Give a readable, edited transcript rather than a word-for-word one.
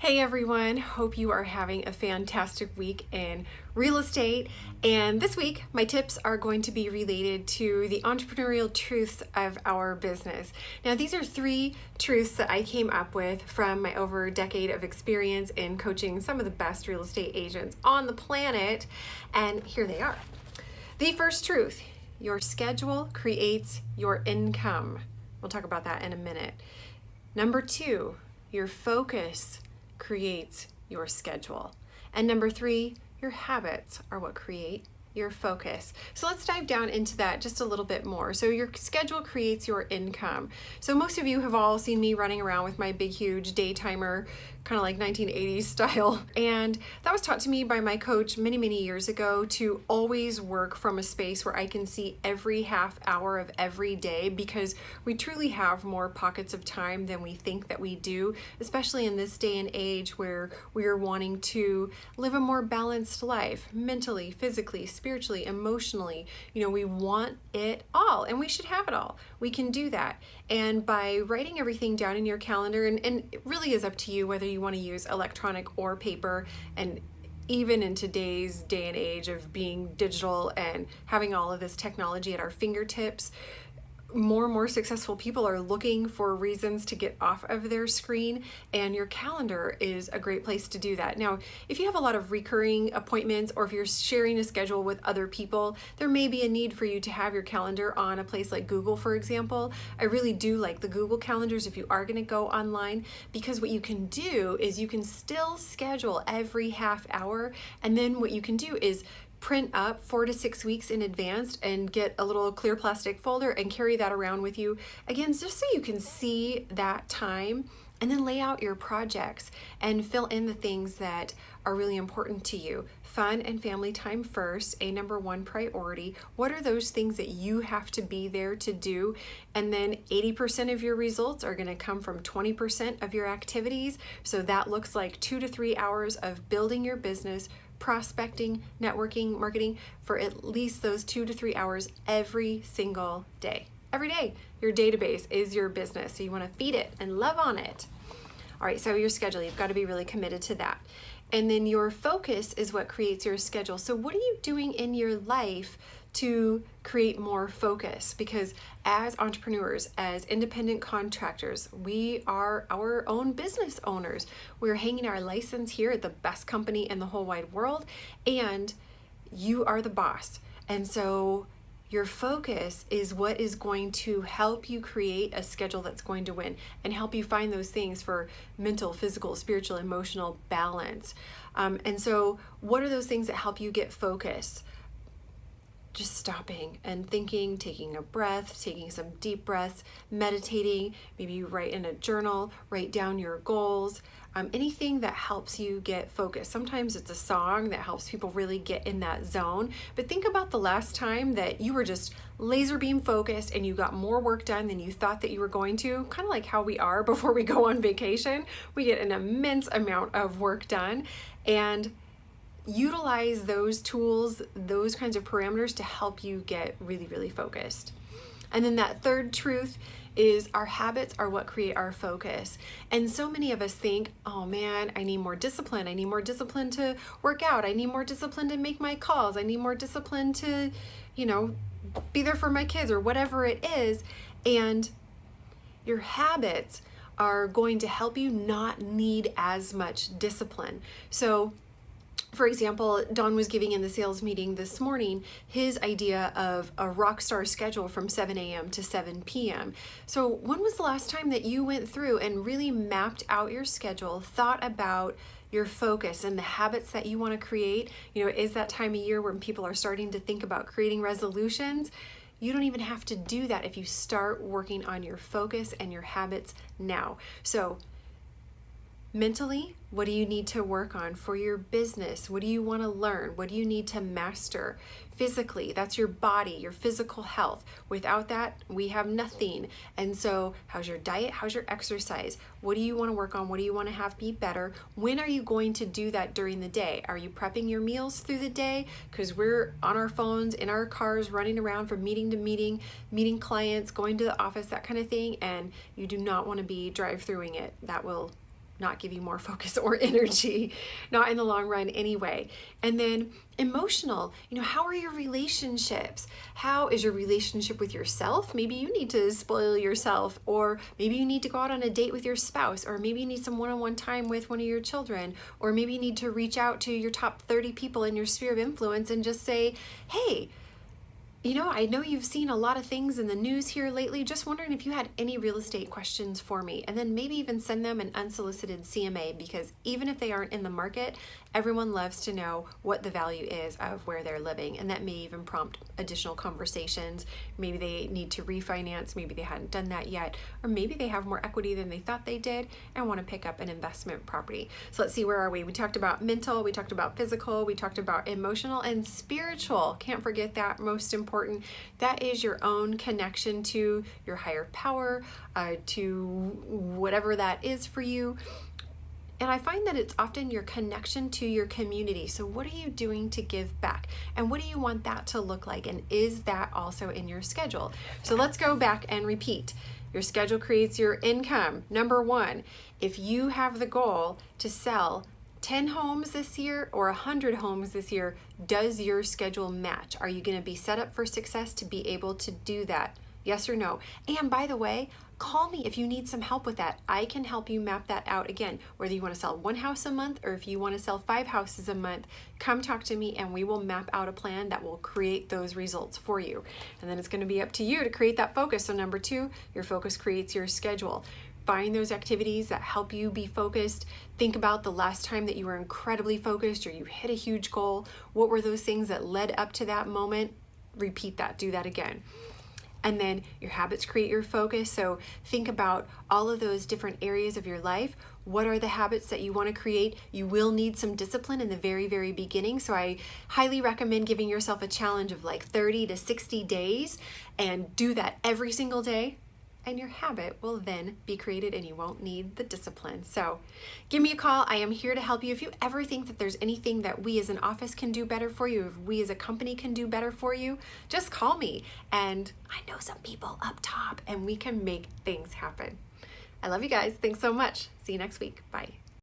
Hey everyone, hope you are having a fantastic week in real estate. And this week, my tips are going to be related to the entrepreneurial truths of our business. Now, these are 3 truths that I came up with from my over a decade of experience in coaching some of the best real estate agents on the planet. And here they are. The first truth: your schedule creates your income. We'll talk about that in a minute. Number 2, your focus creates your schedule. And number 3, your habits are what create your focus. So let's dive down into that just a little bit more. So your schedule creates your income. So most of you have all seen me running around with my big, huge day timer, kind of like 1980s style. And that was taught to me by my coach many, many years ago, to always work from a space where I can see every half hour of every day, because we truly have more pockets of time than we think that we do, especially in this day and age where we are wanting to live a more balanced life, mentally, physically, spiritually, emotionally. We want it all, and we should have it all. We can do that. And by writing everything down in your calendar, and it really is up to you whether you want to use electronic or paper, and even in today's day and age of being digital and having all of this technology at our fingertips, more and more successful people are looking for reasons to get off of their screen, and your calendar is a great place to do that. Now, if you have a lot of recurring appointments, or if you're sharing a schedule with other people, there may be a need for you to have your calendar on a place like Google, for example. I really do like the Google calendars if you are going to go online, because what you can do is you can still schedule every half hour, and then what you can do is print up 4 to 6 weeks in advance and get a little clear plastic folder and carry that around with you. Again, just so you can see that time, and then lay out your projects and fill in the things that are really important to you. Fun and family time first, a number 1 priority. What are those things that you have to be there to do? And then 80% of your results are going to come from 20% of your activities. So that looks like 2 to 3 hours of building your business, prospecting, networking, marketing, for at least those 2 to 3 hours every single day. Every day, your database is your business, so you want to feed it and love on it. All right, so your schedule, you've got to be really committed to that. And then your focus is what creates your schedule. So what are you doing in your life to create more focus? Because as entrepreneurs, as independent contractors, we are our own business owners. We're hanging our license here at the best company in the whole wide world, and you are the boss. And so your focus is what is going to help you create a schedule that's going to win, and help you find those things for mental, physical, spiritual, emotional balance. And so what are those things that help you get focused? Just stopping and thinking, taking a breath, taking some deep breaths, meditating, maybe you write in a journal, write down your goals, anything that helps you get focused. Sometimes it's a song that helps people really get in that zone. But think about the last time that you were just laser beam focused and you got more work done than you thought that you were going to, kind of like how we are before we go on vacation. We get an immense amount of work done, and utilize those tools, those kinds of parameters to help you get really, really focused. And then that third truth is our habits are what create our focus. And so many of us think, oh man, I need more discipline. I need more discipline to work out. I need more discipline to make my calls. I need more discipline to, be there for my kids, or whatever it is. And your habits are going to help you not need as much discipline. So for example, Don was giving in the sales meeting this morning his idea of a rock star schedule from 7 a.m. to 7 p.m. So when was the last time that you went through and really mapped out your schedule, thought about your focus and the habits that you want to create? Is that time of year when people are starting to think about creating resolutions? You don't even have to do that if you start working on your focus and your habits now. So mentally, what do you need to work on for your business? What do you want to learn? What do you need to master? Physically, that's your body, your physical health. Without that, we have nothing. And so how's your diet? How's your exercise? What do you want to work on? What do you want to have be better? When are you going to do that during the day? Are you prepping your meals through the day? Because we're on our phones, in our cars, running around from meeting to meeting, meeting clients, going to the office, that kind of thing. And you do not want to be drive-throughing it. That will not give you more focus or energy, not in the long run anyway. And then emotional, how are your relationships? How is your relationship with yourself? Maybe you need to spoil yourself, or maybe you need to go out on a date with your spouse, or maybe you need some one-on-one time with one of your children, or maybe you need to reach out to your top 30 people in your sphere of influence and just say, hey, I know you've seen a lot of things in the news here lately. Just wondering if you had any real estate questions for me. And then maybe even send them an unsolicited CMA, because even if they aren't in the market, everyone loves to know what the value is of where they're living. And that may even prompt additional conversations. Maybe they need to refinance. Maybe they hadn't done that yet. Or maybe they have more equity than they thought they did and want to pick up an investment property. So let's see, where are we? We talked about mental, we talked about physical, we talked about emotional and spiritual. Can't forget that, most important. That is your own connection to your higher power, to whatever that is for you. And I find that it's often your connection to your community. So what are you doing to give back? And what do you want that to look like? And is that also in your schedule? So let's go back and repeat. Your schedule creates your income. Number one, if you have the goal to sell 10 homes this year or 100 homes this year, does your schedule match? Are you going to be set up for success to be able to do that? Yes or no? And by the way, call me if you need some help with that. I can help you map that out. Again, whether you want to sell 1 house a month or if you want to sell 5 houses a month, come talk to me and we will map out a plan that will create those results for you. And then it's going to be up to you to create that focus. So number 2, your focus creates your schedule. Find those activities that help you be focused. Think about the last time that you were incredibly focused or you hit a huge goal. What were those things that led up to that moment? Repeat that, do that again. And then your habits create your focus. So think about all of those different areas of your life. What are the habits that you want to create? You will need some discipline in the very, very beginning. So I highly recommend giving yourself a challenge of like 30 to 60 days and do that every single day. And your habit will then be created and you won't need the discipline. So give me a call. I am here to help you. If you ever think that there's anything that we as an office can do better for you, if we as a company can do better for you, just call me. And I know some people up top and we can make things happen. I love you guys. Thanks so much. See you next week. Bye.